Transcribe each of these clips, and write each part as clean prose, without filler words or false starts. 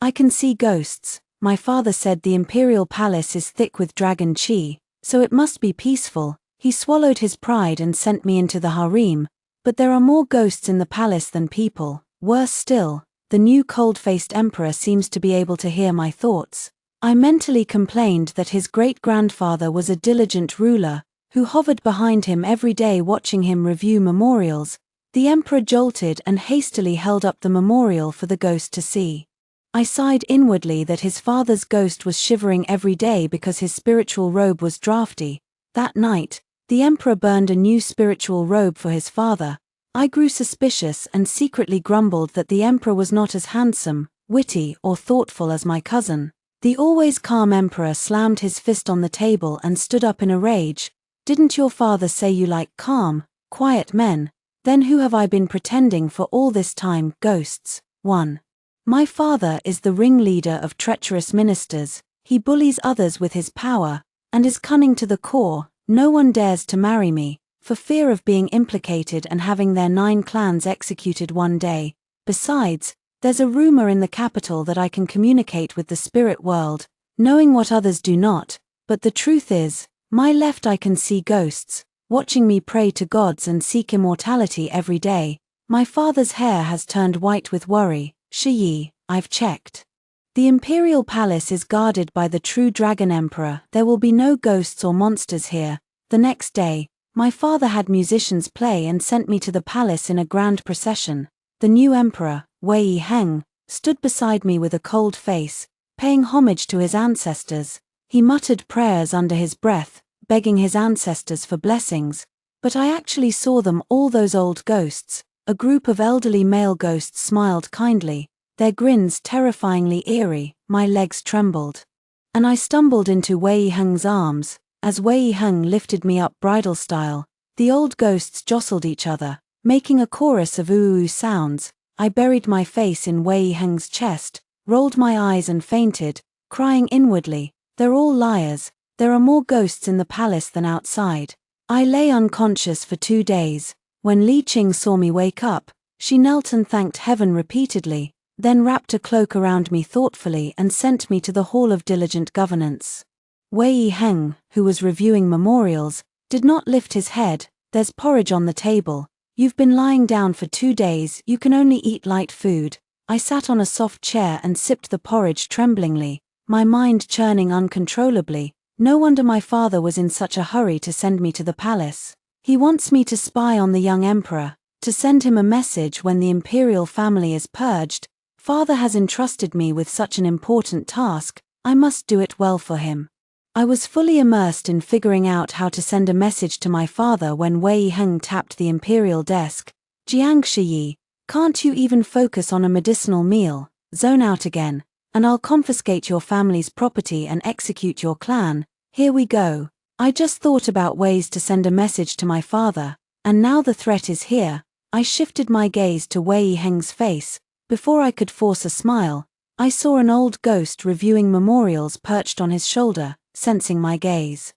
I can see ghosts. My father said the imperial palace is thick with dragon chi, so it must be peaceful. He swallowed his pride and sent me into the harem, but there are more ghosts in the palace than people. Worse still, the new cold-faced emperor seems to be able to hear my thoughts. I mentally complained that his great-grandfather was a diligent ruler, who hovered behind him every day watching him review memorials. The emperor jolted and hastily held up the memorial for the ghost to see. I sighed inwardly that his father's ghost was shivering every day because his spiritual robe was drafty. That night, the emperor burned a new spiritual robe for his father. I grew suspicious and secretly grumbled that the emperor was not as handsome, witty, or thoughtful as my cousin. The always calm emperor slammed his fist on the table and stood up in a rage. Didn't your father say you like calm, quiet men? Then who have I been pretending for all this time? Ghosts. 1. My father is the ringleader of treacherous ministers. He bullies others with his power, and is cunning to the core. No one dares to marry me, for fear of being implicated and having their 9 clans executed one day. Besides, there's a rumor in the capital that I can communicate with the spirit world, knowing what others do not, but the truth is, my left eye can see ghosts, watching me pray to gods and seek immortality every day. My father's hair has turned white with worry. Shiyi, I've checked. The imperial palace is guarded by the true dragon emperor. There will be no ghosts or monsters here. The next day, my father had musicians play and sent me to the palace in a grand procession. The new emperor, Wei Heng, stood beside me with a cold face, paying homage to his ancestors. He muttered prayers under his breath, begging his ancestors for blessings, but I actually saw them, all those old ghosts. A group of elderly male ghosts smiled kindly, their grins terrifyingly eerie. My legs trembled, and I stumbled into Wei Heng's arms. As Wei Heng lifted me up bridal style, the old ghosts jostled each other, making a chorus of ooh sounds. I buried my face in Wei Heng's chest, rolled my eyes and fainted, crying inwardly, "They're all liars. There are more ghosts in the palace than outside." I lay unconscious for 2 days. When Li Qing saw me wake up, she knelt and thanked heaven repeatedly, then wrapped a cloak around me thoughtfully and sent me to the Hall of Diligent Governance. Wei Heng, who was reviewing memorials, did not lift his head. "There's porridge on the table. You've been lying down for 2 days, you can only eat light food." I sat on a soft chair and sipped the porridge tremblingly, my mind churning uncontrollably. No wonder my father was in such a hurry to send me to the palace. He wants me to spy on the young emperor, to send him a message when the imperial family is purged. Father has entrusted me with such an important task, I must do it well for him. I was fully immersed in figuring out how to send a message to my father when Wei Heng tapped the imperial desk. "Jiang Shiyi, can't you even focus on a medicinal meal? Zone out again, and I'll confiscate your family's property and execute your clan. Here we go." I just thought about ways to send a message to my father, and now the threat is here. I shifted my gaze to Wei Heng's face. Before I could force a smile, I saw an old ghost reviewing memorials perched on his shoulder, sensing my gaze.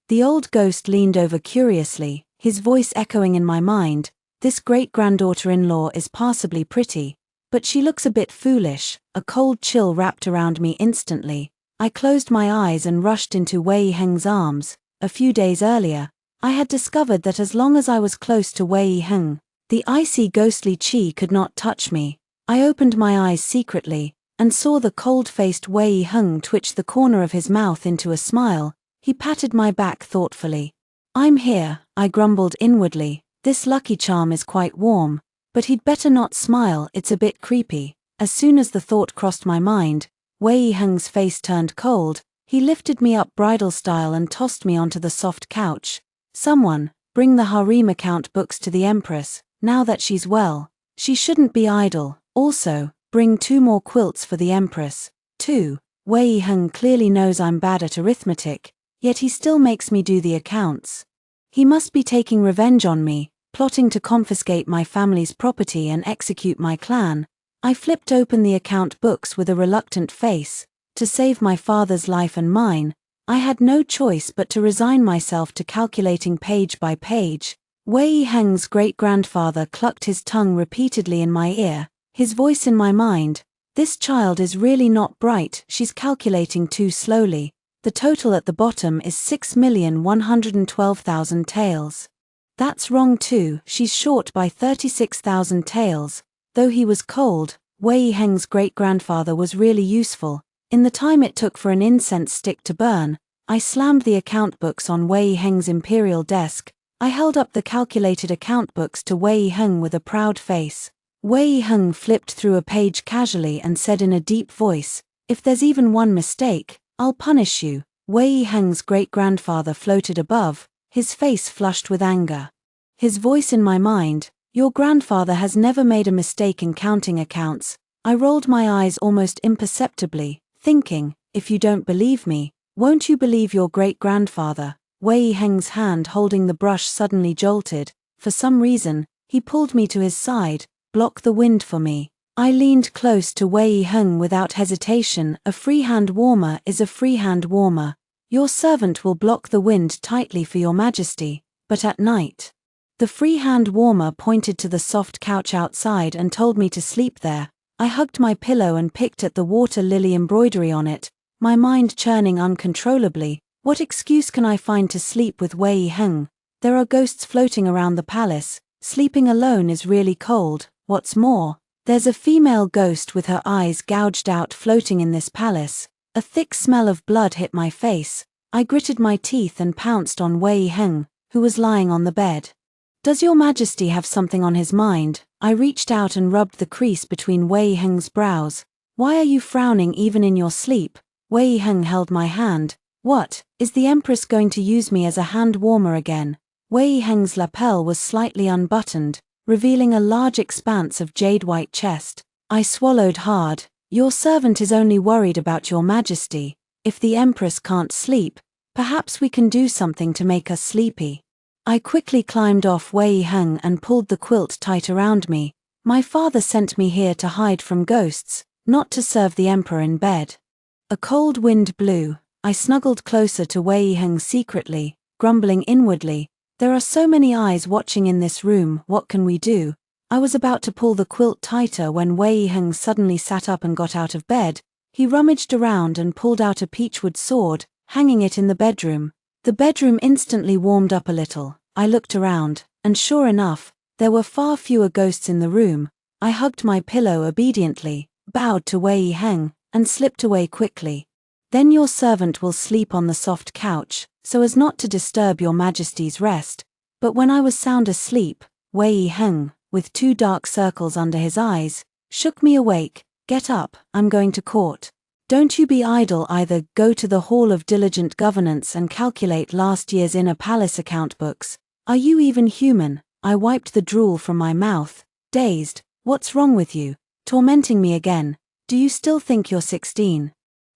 The old ghost leaned over curiously, his voice echoing in my mind, "This great-granddaughter-in-law is passably pretty, but she looks a bit foolish." A cold chill wrapped around me instantly. I closed my eyes and rushed into Wei Heng's arms. A few days earlier, I had discovered that as long as I was close to Wei Heng, the icy ghostly chi could not touch me. I opened my eyes secretly, and saw the cold-faced Wei Heng twitch the corner of his mouth into a smile. He patted my back thoughtfully. "I'm here," I grumbled inwardly. "This lucky charm is quite warm, but he'd better not smile, it's a bit creepy." As soon as the thought crossed my mind, Wei Heng's face turned cold. He lifted me up bridal style and tossed me onto the soft couch. "Someone, bring the harem account books to the Empress, now that she's well. She shouldn't be idle. Also, bring 2 more quilts for the Empress." 2. Wei Heng clearly knows I'm bad at arithmetic, yet he still makes me do the accounts. He must be taking revenge on me, plotting to confiscate my family's property and execute my clan. I flipped open the account books with a reluctant face. To save my father's life and mine, I had no choice but to resign myself to calculating page by page. Wei Heng's great-grandfather clucked his tongue repeatedly in my ear, his voice in my mind. This child is really not bright, she's calculating too slowly. The total at the bottom is 6,112,000 taels. That's wrong too, she's short by 36,000 taels. Though he was cold, Wei Heng's great-grandfather was really useful. In the time it took for an incense stick to burn, I slammed the account books on Wei Heng's imperial desk. I held up the calculated account books to Wei Heng with a proud face. Wei Heng flipped through a page casually and said in a deep voice, "If there's even one mistake, I'll punish you." Wei Heng's great-grandfather floated above, his face flushed with anger. His voice in my mind, "Your grandfather has never made a mistake in counting accounts." I rolled my eyes almost imperceptibly, thinking, if you don't believe me, won't you believe your great-grandfather? Wei Heng's hand holding the brush suddenly jolted. For some reason, he pulled me to his side. "Block the wind for me." I leaned close to Wei Heng without hesitation. "A free-hand warmer is a free-hand warmer. Your servant will block the wind tightly for your majesty, but at night." The free-hand warmer pointed to the soft couch outside and told me to sleep there. I hugged my pillow and picked at the water lily embroidery on it, my mind churning uncontrollably. What excuse can I find to sleep with Wei Heng? There are ghosts floating around the palace. Sleeping alone is really cold. What's more, there's a female ghost with her eyes gouged out floating in this palace. A thick smell of blood hit my face. I gritted my teeth and pounced on Wei Heng, who was lying on the bed. "Does your majesty have something on his mind?" I reached out and rubbed the crease between Wei Heng's brows. "Why are you frowning even in your sleep?" Wei Heng held my hand. "What, is the Empress going to use me as a hand warmer again?" Wei Heng's lapel was slightly unbuttoned, revealing a large expanse of jade-white chest. I swallowed hard. "Your servant is only worried about your majesty. If the Empress can't sleep, perhaps we can do something to make us sleepy." I quickly climbed off Wei Heng and pulled the quilt tight around me. My father sent me here to hide from ghosts, not to serve the emperor in bed. A cold wind blew. I snuggled closer to Wei Heng secretly, grumbling inwardly, "There are so many eyes watching in this room, what can we do?" I was about to pull the quilt tighter when Wei Heng suddenly sat up and got out of bed. He rummaged around and pulled out a peachwood sword, hanging it in the bedroom. The bedroom instantly warmed up a little. I looked around, and sure enough, there were far fewer ghosts in the room. I hugged my pillow obediently, bowed to Wei Heng, and slipped away quickly. "Then your servant will sleep on the soft couch, so as not to disturb your majesty's rest." But when I was sound asleep, Wei Heng, with 2 dark circles under his eyes, shook me awake. "Get up, I'm going to court. Don't you be idle either. Go to the Hall of Diligent Governance and calculate last year's inner palace account books. Are you even human?" I wiped the drool from my mouth, dazed. "What's wrong with you? Tormenting me again? Do you still think you're 16?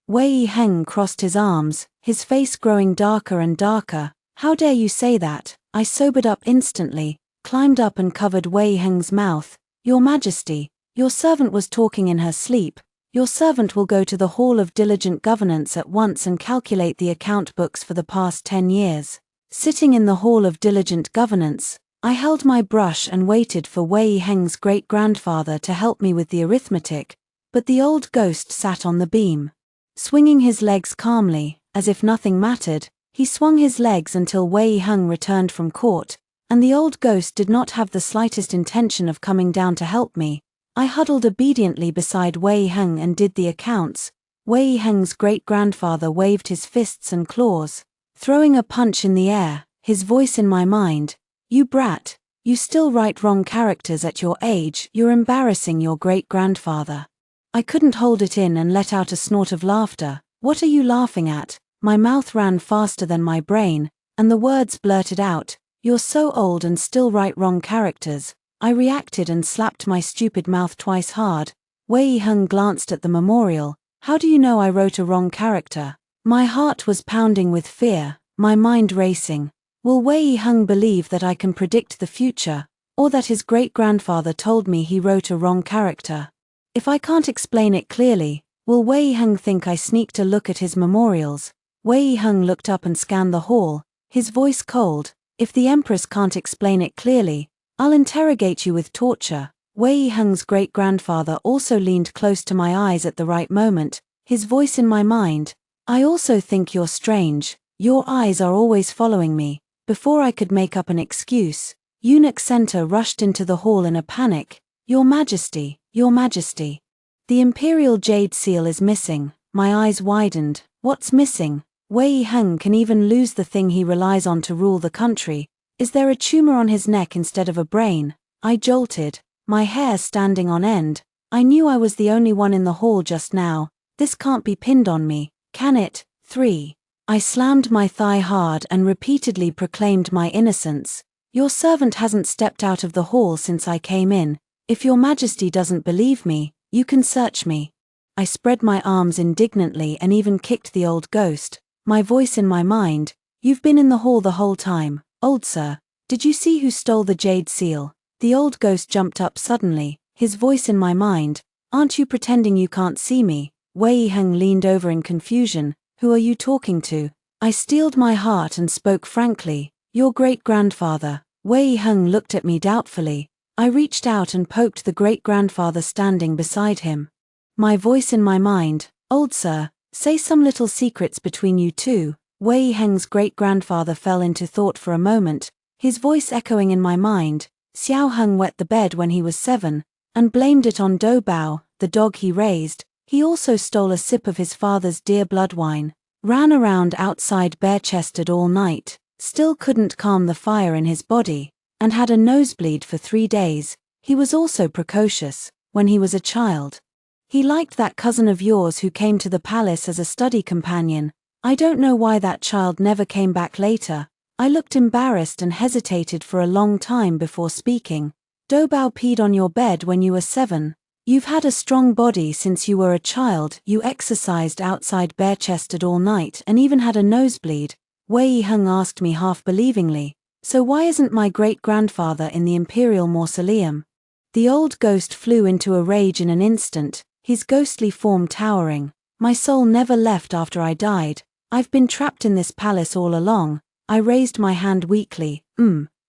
Wei Heng crossed his arms, his face growing darker and darker. "How dare you say that?" I sobered up instantly, climbed up and covered Wei Heng's mouth. "Your Majesty, your servant was talking in her sleep. Your servant will go to the Hall of Diligent Governance at once and calculate the account books for the past 10 years. Sitting in the Hall of Diligent Governance, I held my brush and waited for Wei Heng's great-grandfather to help me with the arithmetic, but the old ghost sat on the beam. Swinging his legs calmly, as if nothing mattered, he swung his legs until Wei Heng returned from court, and the old ghost did not have the slightest intention of coming down to help me. I huddled obediently beside Wei Heng and did the accounts. Wei Heng's great-grandfather waved his fists and claws, throwing a punch in the air, his voice in my mind. "You brat, you still write wrong characters at your age, you're embarrassing your great-grandfather." I couldn't hold it in and let out a snort of laughter. "What are you laughing at?" My mouth ran faster than my brain, and the words blurted out, "You're so old and still write wrong characters." I reacted and slapped my stupid mouth twice hard. Wei Heng glanced at the memorial. "How do you know I wrote a wrong character?" My heart was pounding with fear, my mind racing. Will Wei Heng believe that I can predict the future, or that his great-grandfather told me he wrote a wrong character? If I can't explain it clearly, will Wei Heng think I sneaked a look at his memorials? Wei Heng looked up and scanned the hall, his voice cold. "If the Empress can't explain it clearly, I'll interrogate you with torture." Wei Heng's great-grandfather also leaned close to my eyes at the right moment, his voice in my mind. I also think you're strange. Your eyes are always following me. Before I could make up an excuse, Eunuch Center rushed into the hall in a panic. Your Majesty, Your Majesty. The imperial jade seal is missing. My eyes widened. What's missing? Wei Heng can even lose the thing he relies on to rule the country. Is there a tumor on his neck instead of a brain? I jolted, my hair standing on end. I knew I was the only one in the hall just now. This can't be pinned on me, can it? 3. I slammed my thigh hard and repeatedly proclaimed my innocence. Your servant hasn't stepped out of the hall since I came in. If Your Majesty doesn't believe me, you can search me. I spread my arms indignantly and even kicked the old ghost, my voice in my mind. You've been in the hall the whole time, old sir. Did you see who stole the jade seal? The old ghost jumped up suddenly, his voice in my mind. Aren't you pretending you can't see me? Wei Heng leaned over in confusion. Who are you talking to? I steeled my heart and spoke frankly. Your great-grandfather. Wei Heng looked at me doubtfully. I reached out and poked the great-grandfather standing beside him. My voice in my mind. Old sir, say some little secrets between you two. Wei Heng's great-grandfather fell into thought for a moment, his voice echoing in my mind. Xiao Heng wet the bed when he was 7, and blamed it on Do Bao, the dog he raised. He also stole a sip of his father's dear blood wine, ran around outside bare-chested all night, still couldn't calm the fire in his body, and had a nosebleed for 3 days. He was also precocious, when he was a child. He liked that cousin of yours who came to the palace as a study companion. I don't know why that child never came back later. I looked embarrassed and hesitated for a long time before speaking. Do Bao peed on your bed when you were 7. You've had a strong body since you were a child. You exercised outside bare-chested all night and even had a nosebleed. Wei Heng asked me half-believingly. So why isn't my great-grandfather in the imperial mausoleum? The old ghost flew into a rage in an instant, his ghostly form towering. My soul never left after I died. I've been trapped in this palace all along. I raised my hand weakly.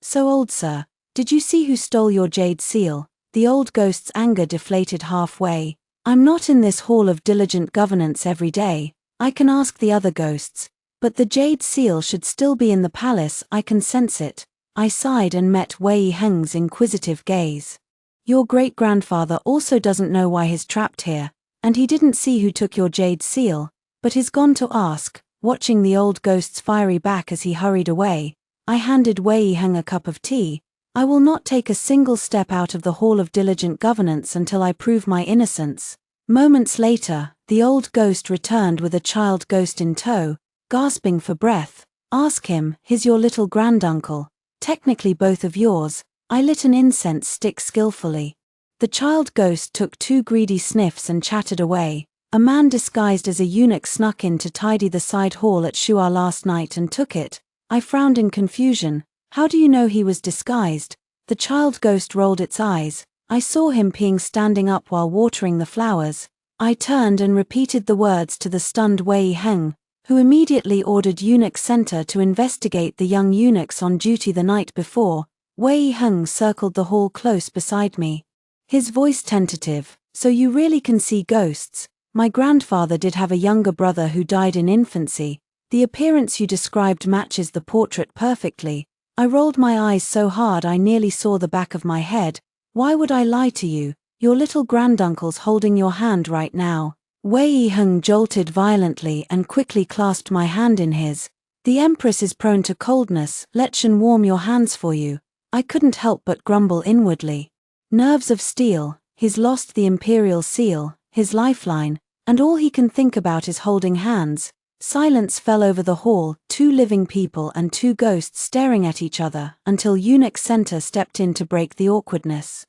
So old sir, did you see who stole your jade seal? The old ghost's anger deflated halfway. I'm not in this hall of diligent governance every day. I can ask the other ghosts. But the jade seal should still be in the palace. I can sense it. I sighed and met Wei Heng's inquisitive gaze. Your great-grandfather also doesn't know why he's trapped here, and he didn't see who took your jade seal, but he's gone to ask. Watching the old ghost's fiery back as he hurried away, I handed Wei Heng a cup of tea. I will not take a single step out of the hall of diligent governance until I prove my innocence. Moments later, the old ghost returned with a child ghost in tow, gasping for breath. Ask him, he's your little granduncle. Technically both of yours. I lit an incense stick skillfully. The child ghost took 2 greedy sniffs and chattered away. A man disguised as a eunuch snuck in to tidy the side hall at Shua last night and took it. I frowned in confusion. How do you know he was disguised? The child ghost rolled its eyes. I saw him peeing standing up while watering the flowers. I turned and repeated the words to the stunned Wei Heng, who immediately ordered Eunuch Center to investigate the young eunuchs on duty the night before. Wei Heng circled the hall close beside me. His voice tentative. So you really can see ghosts? My grandfather did have a younger brother who died in infancy. The appearance you described matches the portrait perfectly. I rolled my eyes so hard I nearly saw the back of my head. Why would I lie to you? Your little granduncle's holding your hand right now. Wei Heng jolted violently and quickly clasped my hand in his. The Empress is prone to coldness. Let Shen warm your hands for you. I couldn't help but grumble inwardly. Nerves of steel. He's lost the imperial seal, his lifeline, and all he can think about is holding hands. Silence fell over the hall, 2 living people and 2 ghosts staring at each other, until Eunuch Center stepped in to break the awkwardness.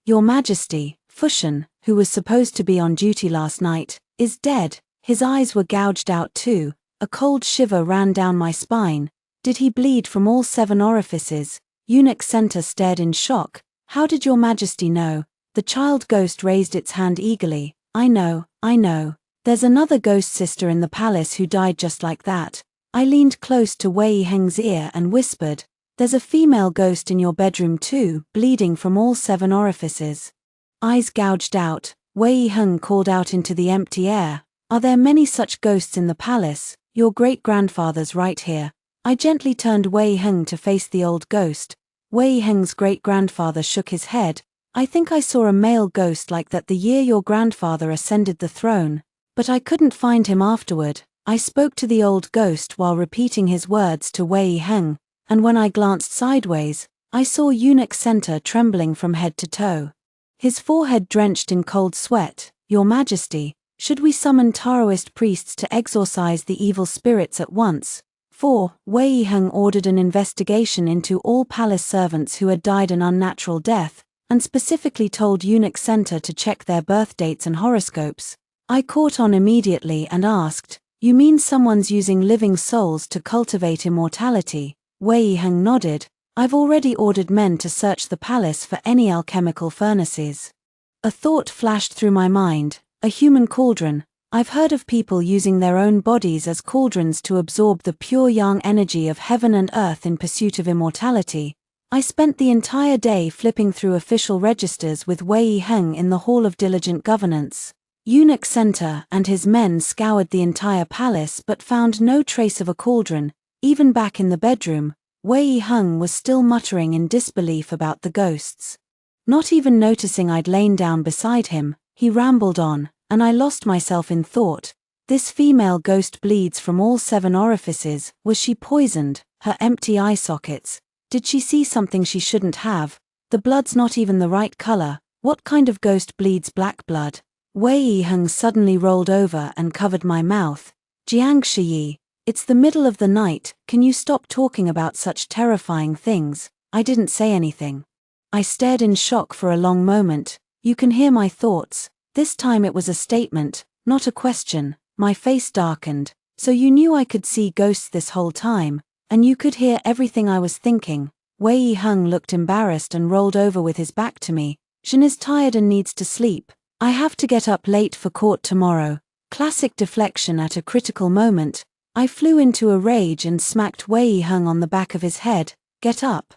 Your Majesty, Fushen, who was supposed to be on duty last night, is dead. His eyes were gouged out too. A cold shiver ran down my spine. Did he bleed from all 7 orifices? Eunuch Center stared in shock. How did your Majesty know? The child ghost raised its hand eagerly. I know. There's another ghost sister in the palace who died just like that. I leaned close to Wei Heng's ear and whispered, there's a female ghost in your bedroom too, bleeding from all 7 orifices. Eyes gouged out, Wei Heng called out into the empty air. Are there many such ghosts in the palace? Your great-grandfather's right here. I gently turned Wei Heng to face the old ghost. Wei Heng's great-grandfather shook his head. I think I saw a male ghost like that the year your grandfather ascended the throne. But I couldn't find him afterward. I spoke to the old ghost while repeating his words to Wei Heng, and when I glanced sideways, I saw eunuch Center trembling from head to toe. His forehead drenched in cold sweat. Your Majesty, should we summon Taoist priests to exorcise the evil spirits at once? 4. Wei Heng ordered an investigation into all palace servants who had died an unnatural death, and specifically told eunuch Center to check their birth dates and horoscopes. I caught on immediately and asked, you mean someone's using living souls to cultivate immortality? Wei Heng nodded. I've already ordered men to search the palace for any alchemical furnaces. A thought flashed through my mind, a human cauldron. I've heard of people using their own bodies as cauldrons to absorb the pure yang energy of heaven and earth in pursuit of immortality. I spent the entire day flipping through official registers with Wei Heng in the Hall of Diligent Governance. Eunuch Center and his men scoured the entire palace but found no trace of a cauldron. Even back in the bedroom, Wei Heng was still muttering in disbelief about the ghosts. Not even noticing I'd lain down beside him, he rambled on, and I lost myself in thought. This female ghost bleeds from all 7 orifices. Was she poisoned? Her empty eye sockets. Did she see something she shouldn't have? The blood's not even the right color. What kind of ghost bleeds black blood? Wei Heng suddenly rolled over and covered my mouth. Jiang Shiyi, it's the middle of the night, can you stop talking about such terrifying things? I didn't say anything. I stared in shock for a long moment. You can hear my thoughts. This time it was a statement, not a question. My face darkened. So you knew I could see ghosts this whole time, and you could hear everything I was thinking. Wei Heng looked embarrassed and rolled over with his back to me. Shen is tired and needs to sleep. I have to get up late for court tomorrow. Classic deflection at a critical moment. I flew into a rage and smacked Wei Heng on the back of his head. Get up.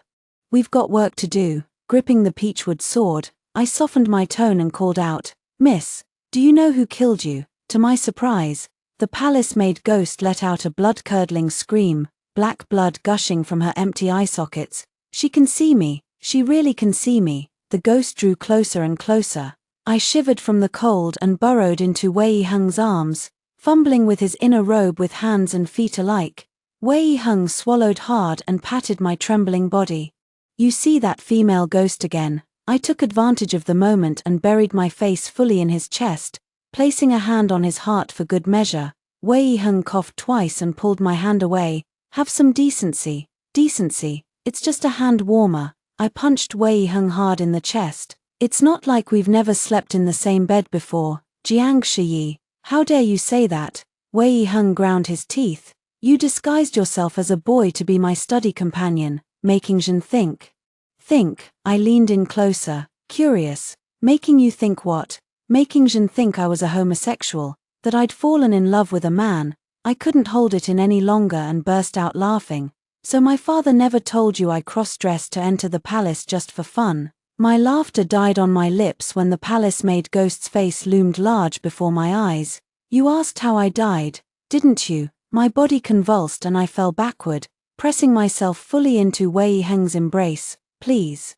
We've got work to do. Gripping the peachwood sword, I softened my tone and called out, Miss, do you know who killed you? To my surprise, the palace-maid ghost let out a blood-curdling scream, black blood gushing from her empty eye sockets. She can see me. She really can see me. The ghost drew closer and closer. I shivered from the cold and burrowed into Wei Heng's arms, fumbling with his inner robe with hands and feet alike. Wei Heng swallowed hard and patted my trembling body. You see that female ghost again? I took advantage of the moment and buried my face fully in his chest, placing a hand on his heart for good measure. Wei Heng coughed twice and pulled my hand away. Have some decency. Decency. It's just a hand warmer. I punched Wei Heng hard in the chest. It's not like we've never slept in the same bed before. Jiang Shiyi, how dare you say that? Wei Heng ground his teeth. You disguised yourself as a boy to be my study companion, making Zhen think. Think, I leaned in closer, curious. Making you think what? Making Zhen think I was a homosexual, that I'd fallen in love with a man. I couldn't hold it in any longer and burst out laughing. So my father never told you I cross-dressed to enter the palace just for fun? My laughter died on my lips when the palace-maid ghost's face loomed large before my eyes. You asked how I died, didn't you? My body convulsed and I fell backward, pressing myself fully into Wei Heng's embrace. Please.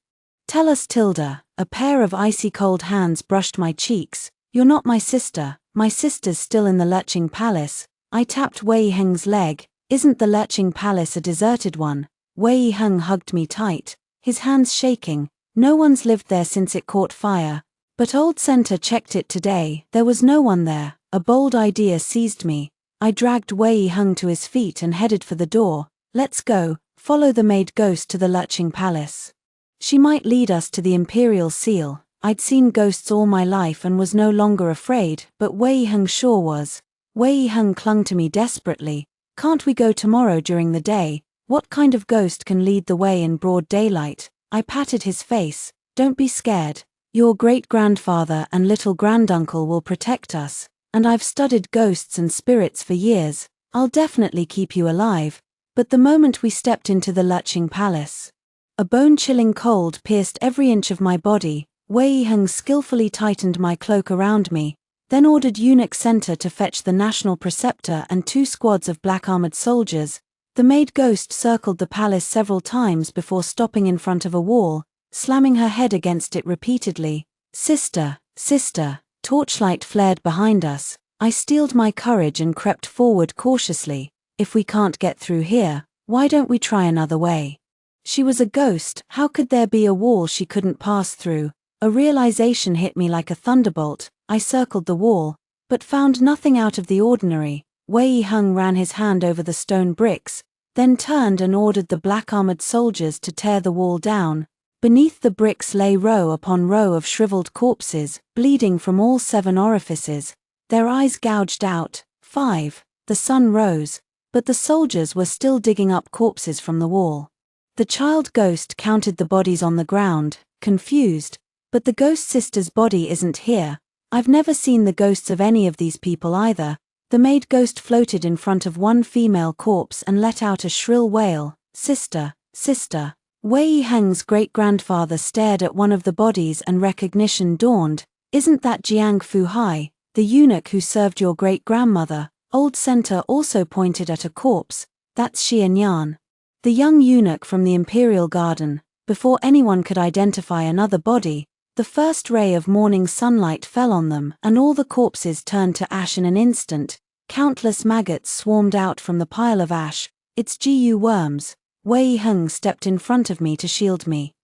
Tell us, Tilda. A pair of icy cold hands brushed my cheeks. You're not my sister. My sister's still in the lurching palace. I tapped Wei Heng's leg. Isn't the lurching palace a deserted one? Wei Heng hugged me tight, his hands shaking. No one's lived there since it caught fire. But old Center checked it today. There was no one there. A bold idea seized me. I dragged Wei Heng to his feet and headed for the door. Let's go. Follow the maid ghost to the lurching palace. She might lead us to the imperial seal. I'd seen ghosts all my life and was no longer afraid, but Wei Heng sure was. Wei Heng clung to me desperately. Can't we go tomorrow during the day? What kind of ghost can lead the way in broad daylight? I patted his face. Don't be scared. Your great-grandfather and little granduncle will protect us, and I've studied ghosts and spirits for years. I'll definitely keep you alive. But the moment we stepped into the lurching palace, a bone-chilling cold pierced every inch of my body. Wei Heng skillfully tightened my cloak around me, then ordered eunuch Center to fetch the national preceptor and 2 squads of black-armored soldiers. The maid ghost circled the palace several times before stopping in front of a wall, slamming her head against it repeatedly. Sister, sister, torchlight flared behind us. I steeled my courage and crept forward cautiously. If we can't get through here, why don't we try another way? She was a ghost, how could there be a wall she couldn't pass through? A realization hit me like a thunderbolt. I circled the wall, but found nothing out of the ordinary. Wei Heng ran his hand over the stone bricks, then turned and ordered the black-armored soldiers to tear the wall down. Beneath the bricks lay row upon row of shriveled corpses, bleeding from all 7 orifices, their eyes gouged out. 5. The sun rose, but the soldiers were still digging up corpses from the wall. The child ghost counted the bodies on the ground, confused. But the ghost sister's body isn't here. I've never seen the ghosts of any of these people either. The maid ghost floated in front of one female corpse and let out a shrill wail. Sister, sister. Wei Heng's great-grandfather stared at one of the bodies and recognition dawned. Isn't that Jiang Fuhai, the eunuch who served your great-grandmother? Old Center also pointed at a corpse. That's Xian Yan, the young eunuch from the imperial garden. Before anyone could identify another body, the first ray of morning sunlight fell on them and all the corpses turned to ash in an instant. Countless maggots swarmed out from the pile of ash. It's Gu worms. Wei Heng stepped in front of me to shield me.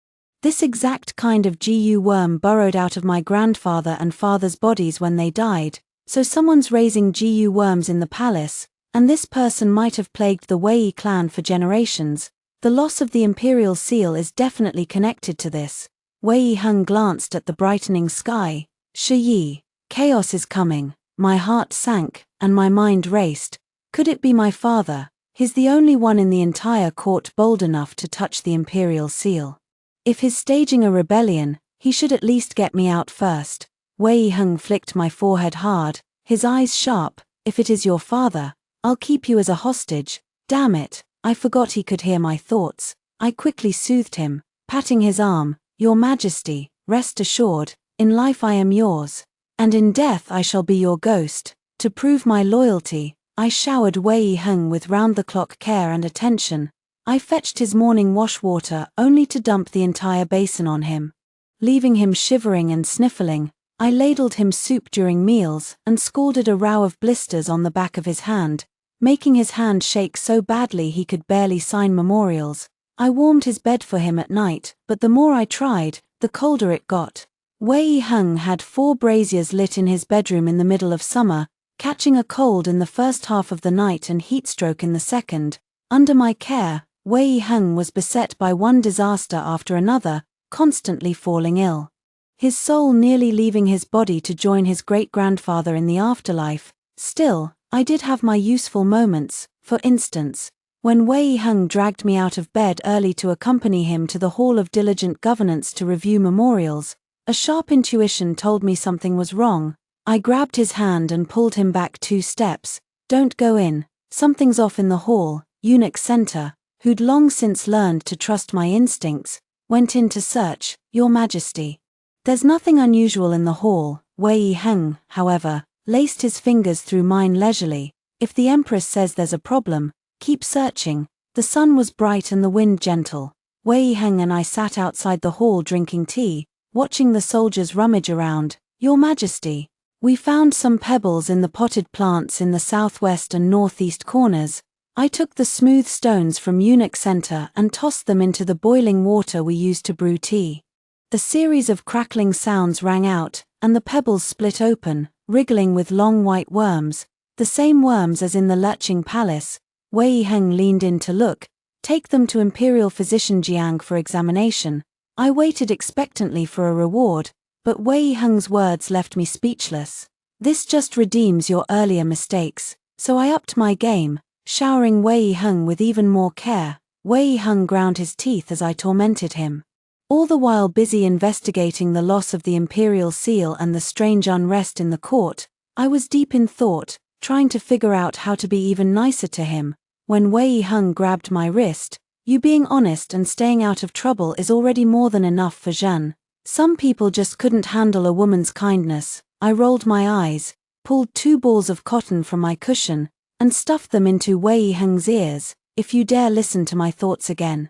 This exact kind of Gu worm burrowed out of my grandfather and father's bodies when they died, so someone's raising Gu worms in the palace, and this person might have plagued the Wei clan for generations. The loss of the imperial seal is definitely connected to this. Wei Heng glanced at the brightening sky. Shi Yi, chaos is coming. My heart sank, and my mind raced. Could it be my father? He's the only one in the entire court bold enough to touch the imperial seal. If he's staging a rebellion, he should at least get me out first. Wei Heng flicked my forehead hard, his eyes sharp. If it is your father, I'll keep you as a hostage. Damn it, I forgot he could hear my thoughts. I quickly soothed him, patting his arm. Your Majesty, rest assured, in life I am yours, and in death I shall be your ghost. To prove my loyalty, I showered Wei Heng with round-the-clock care and attention. I fetched his morning wash water only to dump the entire basin on him. Leaving him shivering and sniffling, I ladled him soup during meals and scalded a row of blisters on the back of his hand, making his hand shake so badly he could barely sign memorials. I warmed his bed for him at night, but the more I tried, the colder it got. Wei Heng had 4 braziers lit in his bedroom in the middle of summer, catching a cold in the first half of the night and heatstroke in the second. Under my care, Wei Heng was beset by one disaster after another, constantly falling ill. His soul nearly leaving his body to join his great-grandfather in the afterlife. Still, I did have my useful moments. For instance, when Wei Heng dragged me out of bed early to accompany him to the Hall of Diligent Governance to review memorials, a sharp intuition told me something was wrong. I grabbed his hand and pulled him back 2 steps. Don't go in, something's off in the hall. Eunuch Center, who'd long since learned to trust my instincts, went in to search. Your Majesty. There's nothing unusual in the hall. Wei Heng, however, laced his fingers through mine leisurely. If the Empress says there's a problem, keep searching. The sun was bright and the wind gentle. Wei Heng and I sat outside the hall drinking tea, watching the soldiers rummage around. Your Majesty. We found some pebbles in the potted plants in the southwest and northeast corners. I took the smooth stones from Eunuch Center and tossed them into the boiling water we used to brew tea. The series of crackling sounds rang out, and the pebbles split open, wriggling with long white worms, the same worms as in the lurching palace. Wei Heng leaned in to look. Take them to Imperial Physician Jiang for examination. I waited expectantly for a reward, but Wei Heng's words left me speechless. This just redeems your earlier mistakes. So I upped my game, showering Wei Heng with even more care. Wei Heng ground his teeth as I tormented him, all the while busy investigating the loss of the imperial seal and the strange unrest in the court. I was deep in thought, trying to figure out how to be even nicer to him, when Wei Heng grabbed my wrist. You being honest and staying out of trouble is already more than enough for Zhen. Some people just couldn't handle a woman's kindness. I rolled my eyes, pulled 2 balls of cotton from my cushion, and stuffed them into Wei Heng's ears. If you dare listen to my thoughts again,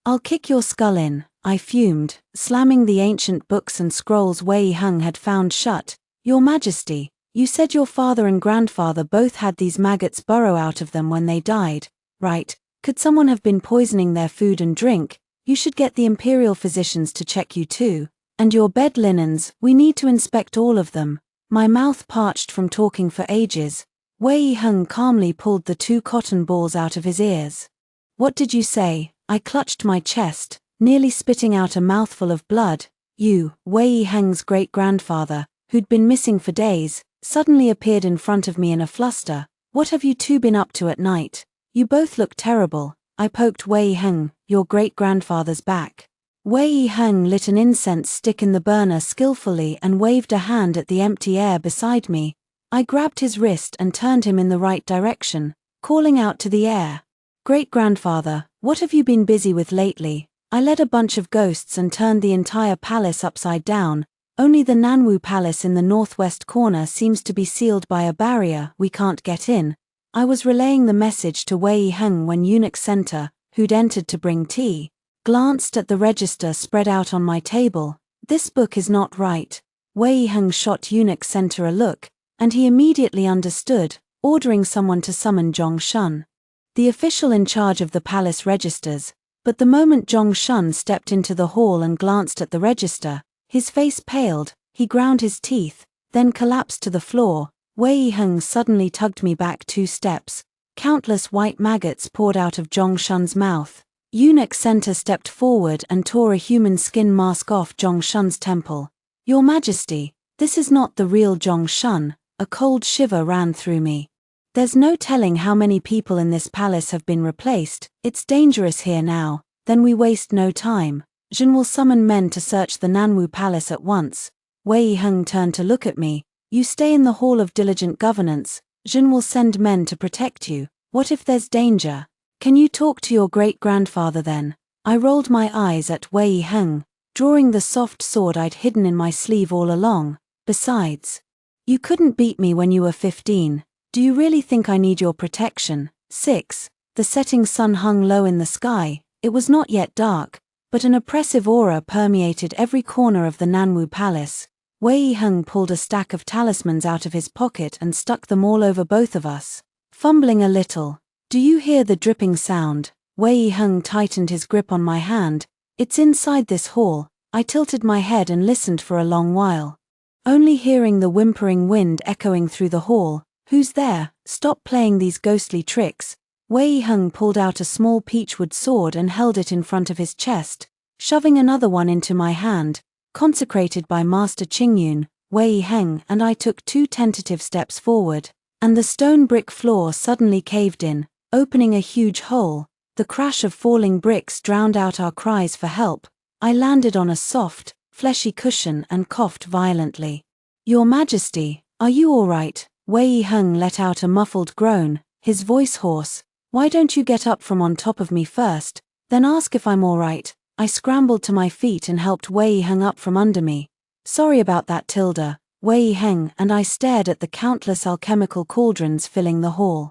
I'll kick your skull in, I fumed, slamming the ancient books and scrolls Wei Heng had found shut. Your Majesty, you said your father and grandfather both had these maggots burrow out of them when they died, right? Could someone have been poisoning their food and drink? You should get the imperial physicians to check you too. And your bed linens, we need to inspect all of them. My mouth parched from talking for ages. Wei Heng calmly pulled the 2 cotton balls out of his ears. What did you say? I clutched my chest, nearly spitting out a mouthful of blood. You, Wei Heng's great-grandfather, who'd been missing for days, suddenly appeared in front of me in a fluster. What have you two been up to at night? You both look terrible. I poked Wei Heng, your great-grandfather's back. Wei Heng lit an incense stick in the burner skillfully and waved a hand at the empty air beside me. I grabbed his wrist and turned him in the right direction, calling out to the air. Great-grandfather, what have you been busy with lately? I led a bunch of ghosts and turned the entire palace upside down. Only the Nanwu Palace in the northwest corner seems to be sealed by a barrier. We can't get in. I was relaying the message to Wei Heng when Eunuch Center, who'd entered to bring tea, glanced at the register spread out on my table. This book is not right. Wei Heng shot Eunuch Center a look, and he immediately understood, ordering someone to summon Zhong Shun, the official in charge of the palace registers. But the moment Zhong Shun stepped into the hall and glanced at the register, his face paled, he ground his teeth, then collapsed to the floor. Wei Heng suddenly tugged me back 2 steps. Countless white maggots poured out of Zhong Shun's mouth. Eunuch Center stepped forward and tore a human skin mask off Zhong Shun's temple. Your Majesty, this is not the real Zhong Shun. A cold shiver ran through me. There's no telling how many people in this palace have been replaced. It's dangerous here now. Then we waste no time. Jin will summon men to search the Nanwu Palace at once. Wei Heng turned to look at me. You stay in the Hall of Diligent Governance. Jin will send men to protect you. What if there's danger? Can you talk to your great-grandfather then? I rolled my eyes at Wei Heng, drawing the soft sword I'd hidden in my sleeve all along. Besides, you couldn't beat me when you were 15. Do you really think I need your protection? 6. The setting sun hung low in the sky. It was not yet dark, but an oppressive aura permeated every corner of the Nanwu Palace. Wei Heng pulled a stack of talismans out of his pocket and stuck them all over both of us. Fumbling a little. Do you hear the dripping sound? Wei Heng tightened his grip on my hand. It's inside this hall. I tilted my head and listened for a long while, only hearing the whimpering wind echoing through the hall. Who's there? Stop playing these ghostly tricks. Wei Heng pulled out a small peachwood sword and held it in front of his chest, shoving another one into my hand. Consecrated by Master Qingyun, Wei Heng and I took 2 tentative steps forward, and the stone brick floor suddenly caved in, opening a huge hole. The crash of falling bricks drowned out our cries for help. I landed on a soft, fleshy cushion and coughed violently. Your Majesty, are you all right? Wei Heng let out a muffled groan, his voice hoarse. Why don't you get up from on top of me first, then ask if I'm all right? I scrambled to my feet and helped Wei Heng up from under me. Sorry about that, Tilda. Wei Heng and I stared at the countless alchemical cauldrons filling the hall,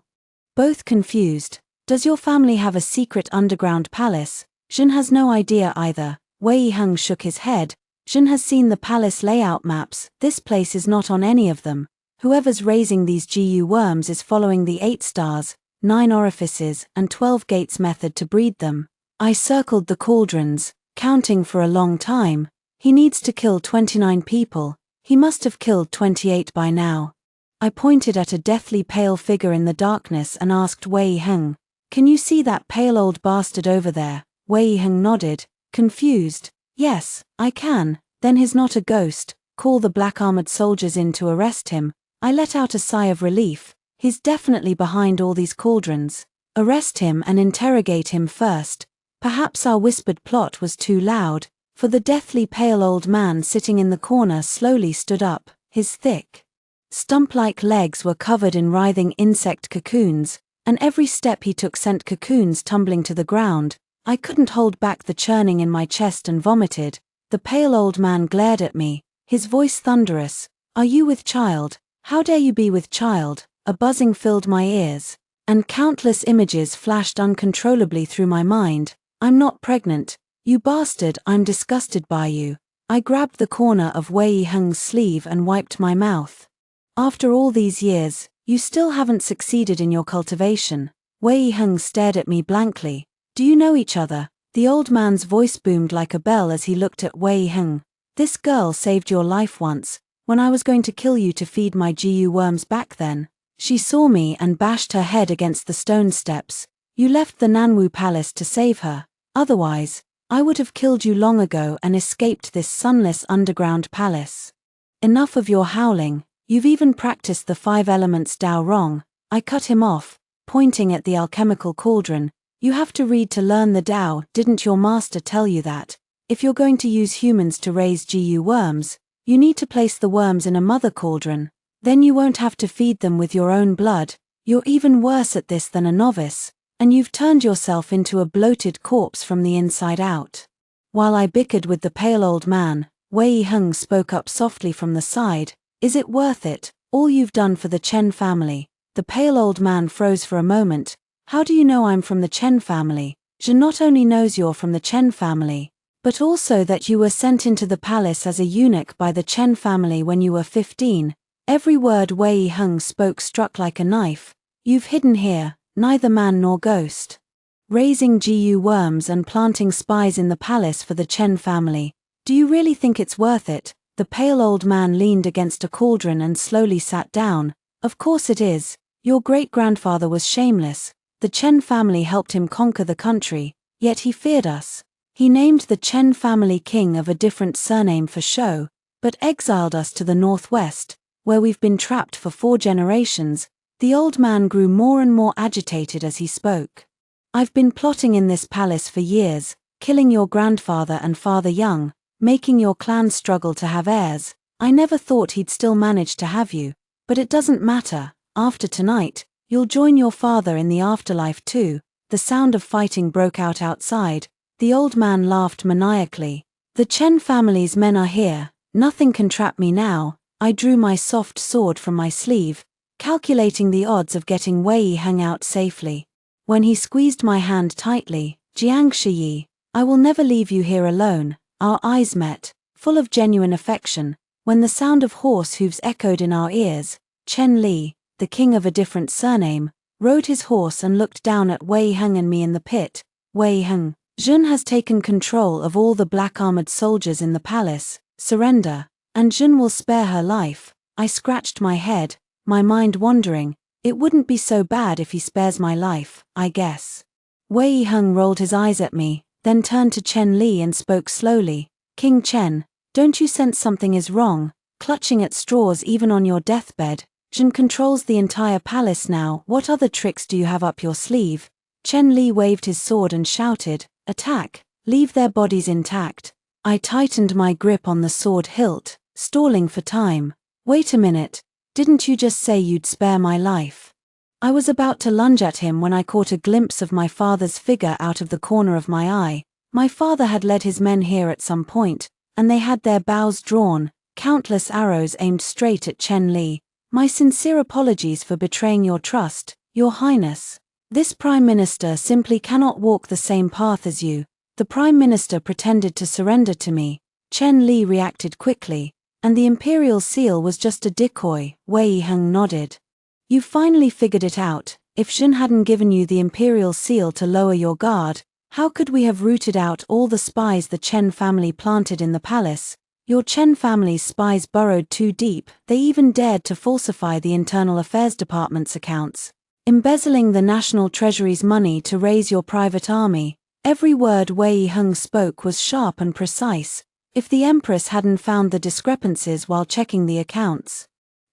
both confused. Does your family have a secret underground palace? Jin has no idea either. Wei Heng shook his head. Jin has seen the palace layout maps. This place is not on any of them. Whoever's raising these GU worms is following the 8 stars, 9 orifices, and 12 gates method to breed them. I circled the cauldrons, counting for a long time. He needs to kill 29 people. He must have killed 28 by now. I pointed at a deathly pale figure in the darkness and asked Wei Heng, can you see that pale old bastard over there? Wei Heng nodded, confused. Yes, I can. Then he's not a ghost. Call the black-armored soldiers in to arrest him. I let out a sigh of relief. He's definitely behind all these cauldrons. Arrest him and interrogate him first. Perhaps our whispered plot was too loud, for the deathly pale old man sitting in the corner slowly stood up. His thick, stump-like legs were covered in writhing insect cocoons, and every step he took sent cocoons tumbling to the ground. I couldn't hold back the churning in my chest and vomited. The pale old man glared at me, his voice thunderous. Are you with child? How dare you be with child? A buzzing filled my ears, and countless images flashed uncontrollably through my mind. I'm not pregnant. You bastard, I'm disgusted by you. I grabbed the corner of Wei Heng's sleeve and wiped my mouth. After all these years, you still haven't succeeded in your cultivation. Wei Heng stared at me blankly. Do you know each other? The old man's voice boomed like a bell as he looked at Wei Heng. This girl saved your life once, when I was going to kill you to feed my GU worms back then. She saw me and bashed her head against the stone steps. You left the Nanwu Palace to save her. Otherwise, I would have killed you long ago and escaped this sunless underground palace. Enough of your howling. You've even practiced the 5 elements Tao wrong. I cut him off, pointing at the alchemical cauldron. You have to read to learn the Tao. Didn't your master tell you that? If you're going to use humans to raise GU worms, you need to place the worms in a mother cauldron. Then you won't have to feed them with your own blood. You're even worse at this than a novice, and you've turned yourself into a bloated corpse from the inside out. While I bickered with the pale old man, Wei Heng spoke up softly from the side. Is it worth it, all you've done for the Chen family? The pale old man froze for a moment. How do you know I'm from the Chen family? Zhen not only knows you're from the Chen family, but also that you were sent into the palace as a eunuch by the Chen family when you were 15. Every word Wei Heng spoke struck like a knife. You've hidden here, neither man nor ghost, raising GU worms and planting spies in the palace for the Chen family. Do you really think it's worth it? The pale old man leaned against a cauldron and slowly sat down. Of course it is. Your great-grandfather was shameless. The Chen family helped him conquer the country, yet he feared us. He named the Chen family king of a different surname for show, but exiled us to the northwest, where we've been trapped for 4 generations. The old man grew more and more agitated as he spoke. I've been plotting in this palace for years, killing your grandfather and father young, making your clan struggle to have heirs. I never thought he'd still manage to have you, but it doesn't matter. After tonight, you'll join your father in the afterlife too. The sound of fighting broke out outside. The old man laughed maniacally. The Chen family's men are here. Nothing can trap me now. I drew my soft sword from my sleeve, calculating the odds of getting Wei Heng out safely. When he squeezed my hand tightly, Jiang Shiyi, I will never leave you here alone. Our eyes met, full of genuine affection, when the sound of horse hooves echoed in our ears. Chen Li, the king of a different surname, rode his horse and looked down at Wei Heng and me in the pit. Wei Heng, Zhen has taken control of all the black-armored soldiers in the palace. Surrender, and Zhen will spare her life. I scratched my head, my mind wandering. It wouldn't be so bad if he spares my life, I guess. Wei Heng rolled his eyes at me, then turned to Chen Li and spoke slowly. King Chen, don't you sense something is wrong? Clutching at straws even on your deathbed. Zhen controls the entire palace now. What other tricks do you have up your sleeve? Chen Li waved his sword and shouted, attack, leave their bodies intact. I tightened my grip on the sword hilt, stalling for time. Wait a minute, didn't you just say you'd spare my life? I was about to lunge at him when I caught a glimpse of my father's figure out of the corner of my eye. My father had led his men here at some point, and they had their bows drawn, countless arrows aimed straight at Chen Li. My sincere apologies for betraying your trust, Your Highness. This Prime Minister simply cannot walk the same path as you. The Prime Minister pretended to surrender to me. Chen Li reacted quickly, and the Imperial Seal was just a decoy. Wei Heng nodded. You finally figured it out. If Zhen hadn't given you the Imperial Seal to lower your guard, how could we have rooted out all the spies the Chen family planted in the palace? Your Chen family's spies burrowed too deep. They even dared to falsify the Internal Affairs Department's accounts, embezzling the National Treasury's money to raise your private army. Every word Wei Heng spoke was sharp and precise. If the Empress hadn't found the discrepancies while checking the accounts,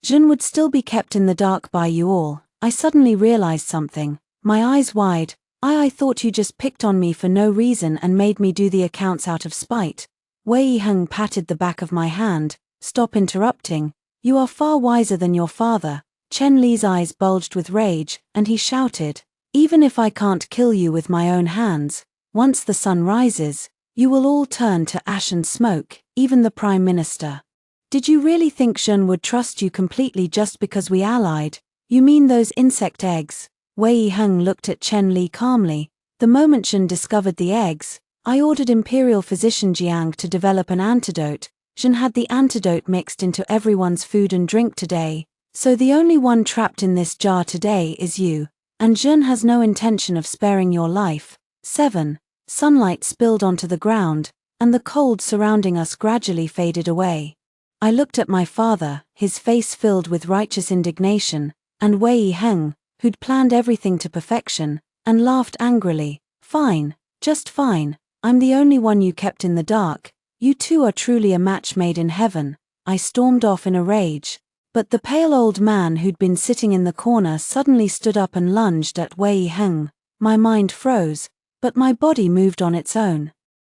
Zhen would still be kept in the dark by you all. I suddenly realized something, my eyes wide. I thought you just picked on me for no reason and made me do the accounts out of spite. Wei Heng patted the back of my hand. Stop interrupting. You are far wiser than your father. Chen Li's eyes bulged with rage, and he shouted, even if I can't kill you with my own hands, once the sun rises, You will all turn to ash and smoke, even the Prime Minister. Did you really think Zhen would trust you completely just because we allied? You mean those insect eggs? Wei Heng looked at Chen Li calmly. The moment Zhen discovered the eggs, I ordered Imperial Physician Jiang to develop an antidote. Zhen had the antidote mixed into everyone's food and drink today, so the only one trapped in this jar today is you, and Zhen has no intention of sparing your life. 7. Sunlight spilled onto the ground, and the cold surrounding us gradually faded away. I looked at my father, his face filled with righteous indignation, and Wei Heng, who'd planned everything to perfection, and laughed angrily. Fine, just fine, I'm the only one you kept in the dark. You two are truly a match made in heaven. I stormed off in a rage. But the pale old man who'd been sitting in the corner suddenly stood up and lunged at Wei Heng. My mind froze, but my body moved on its own.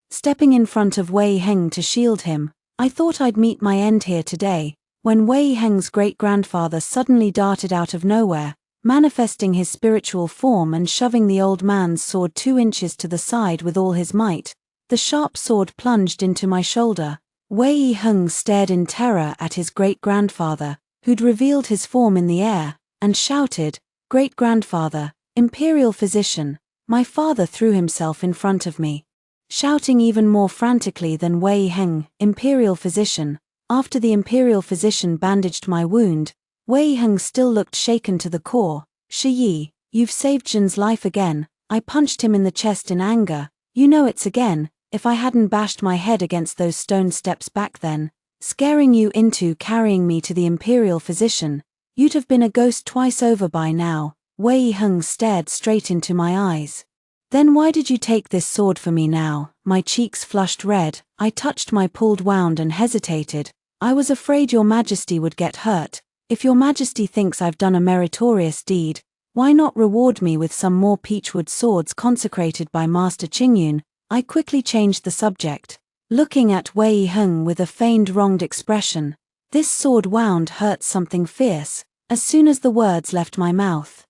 Stepping in front of Wei Heng to shield him, I thought I'd meet my end here today, when Wei Heng's great-grandfather suddenly darted out of nowhere, manifesting his spiritual form and shoving the old man's sword 2 inches to the side with all his might. The sharp sword plunged into my shoulder. Wei Heng stared in terror at his great-grandfather, who'd revealed his form in the air, and shouted, "Great-grandfather, Imperial Physician." My father threw himself in front of me, shouting even more frantically than Wei Heng, "Imperial Physician." After the Imperial Physician bandaged my wound, Wei Heng still looked shaken to the core. "Shi Yi, you've saved Zhen's life again." I punched him in the chest in anger. "You know it's again. If I hadn't bashed my head against those stone steps back then, scaring you into carrying me to the Imperial Physician, you'd have been a ghost twice over by now." Wei Heng stared straight into my eyes. "Then why did you take this sword for me now?" My cheeks flushed red. I touched my pulled wound and hesitated. "I was afraid your Majesty would get hurt. If your Majesty thinks I've done a meritorious deed, why not reward me with some more peachwood swords consecrated by Master Qingyun?" I quickly changed the subject, looking at Wei Heng with a feigned wronged expression. This sword wound hurt something fierce. As soon as the words left my mouth,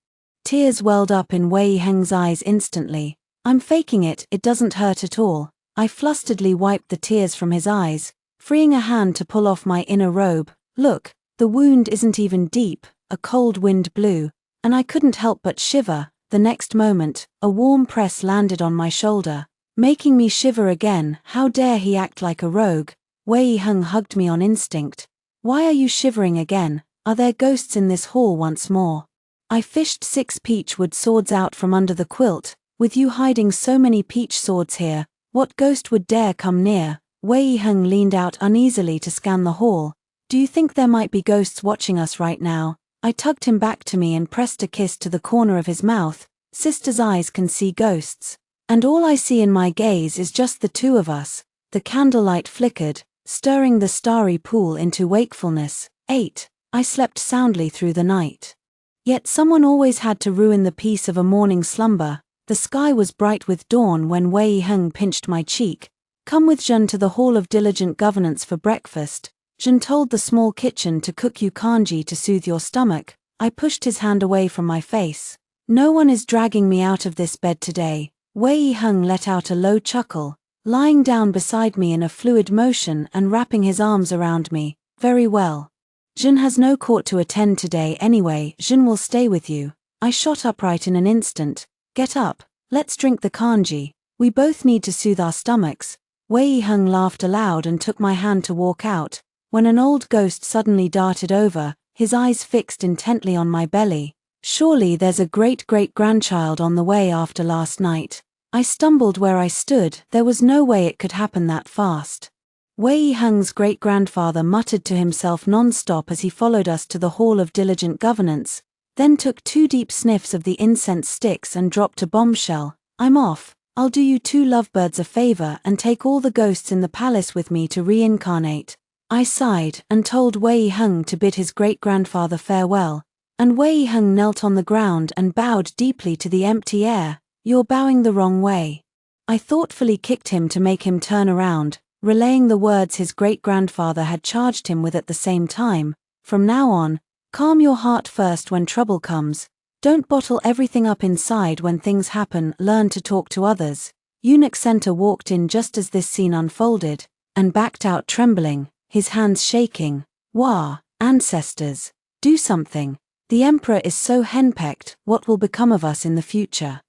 tears welled up in Wei Heng's eyes instantly. "I'm faking it, it doesn't hurt at all." I flusteredly wiped the tears from his eyes, freeing a hand to pull off my inner robe. "Look, the wound isn't even deep." A cold wind blew, and I couldn't help but shiver. The next moment, a warm press landed on my shoulder, making me shiver again. How dare he act like a rogue? Wei Heng hugged me on instinct. "Why are you shivering again? Are there ghosts in this hall once more?" I fished 6 peachwood swords out from under the quilt. "With you hiding so many peach swords here, what ghost would dare come near?" Wei Heng leaned out uneasily to scan the hall. "Do you think there might be ghosts watching us right now?" I tugged him back to me and pressed a kiss to the corner of his mouth. "Sister's eyes can see ghosts, and all I see in my gaze is just the two of us." The candlelight flickered, stirring the starry pool into wakefulness. 8. I slept soundly through the night. Yet someone always had to ruin the peace of a morning slumber. The sky was bright with dawn when Wei Heng pinched my cheek. "Come with Zhen to the Hall of Diligent Governance for breakfast. Zhen told the small kitchen to cook you kanji to soothe your stomach." I pushed his hand away from my face. "No one is dragging me out of this bed today." Wei Heng let out a low chuckle, lying down beside me in a fluid motion and wrapping his arms around me. "Very well. Zhen has no court to attend today anyway. Zhen will stay with you." I shot upright in an instant. "Get up, let's drink the kanji. We both need to soothe our stomachs." Wei Heng laughed aloud and took my hand to walk out, when an old ghost suddenly darted over, his eyes fixed intently on my belly. "Surely there's a great-great-grandchild on the way after last night." I stumbled where I stood. There was no way it could happen that fast. Wei Heng's great-grandfather muttered to himself non-stop as he followed us to the Hall of Diligent Governance, then took 2 deep sniffs of the incense sticks and dropped a bombshell. "I'm off. I'll do you 2 lovebirds a favor and take all the ghosts in the palace with me to reincarnate." I sighed and told Wei Heng to bid his great-grandfather farewell, and Wei Heng knelt on the ground and bowed deeply to the empty air. "You're bowing the wrong way." I thoughtfully kicked him to make him turn around, relaying the words his great-grandfather had charged him with at the same time. "From now on, calm your heart first when trouble comes. Don't bottle everything up inside when things happen. Learn to talk to others. Eunuch Center walked in just as this scene unfolded, and backed out trembling, his hands shaking. Wah, ancestors, do something. The emperor is so henpecked, what will become of us in the future?